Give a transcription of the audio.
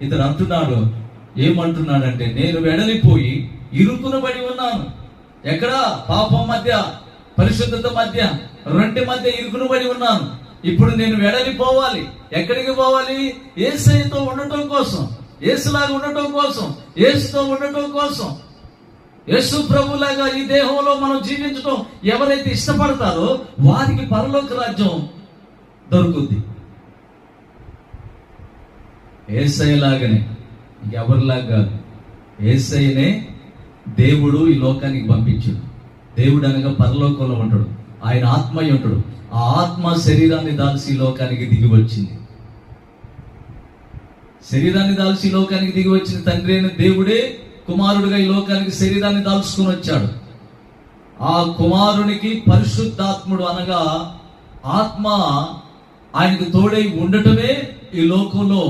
ఇతడు అంటున్నాడు, ఏమంటున్నాడంటే, నేను వెడలిపోయి ఇరుకునబడి ఉన్నాను. ఎక్కడ? పాపం మధ్య, పరిశుద్ధత మధ్య, రెంటి మధ్య ఇరుకునబడి ఉన్నాను. ఇప్పుడు నేను వెడలిపోవాలి. ఎక్కడికి పోవాలి? యేసయ్యతో ఉండటం కోసం, యేసులాగా ఉండటం కోసం, యేసుతో ఉండటం కోసం. యేసు ప్రభులాగా ఈ దేహంలో మనం జీవించడం ఎవరైతే ఇష్టపడతారో వారికి పరలోక రాజ్యం దొరుకుద్ది. యేసయ్యలాగానే, ఎవరిలాగా కాదు. యేసయ్యనే దేవుడు ఈ లోకానికి పంపించాడు. దేవుడు అనగా పరలోకంలో ఉంటాడు, ఆయన ఆత్మయ్య ఉంటాడు. ఆ ఆత్మ శరీరాన్ని దాల్చి ఈ లోకానికి దిగి వచ్చింది. శరీరాన్ని దాల్చి ఈ లోకానికి దిగి వచ్చిన తండ్రి అయిన దేవుడే కుమారుడిగా ఈ లోకానికి శరీరాన్ని దాల్చుకుని వచ్చాడు. ఆ కుమారునికి పరిశుద్ధాత్ముడు అనగా ఆత్మ ఆయనకు తోడై ఉండటమే ఈ లోకంలో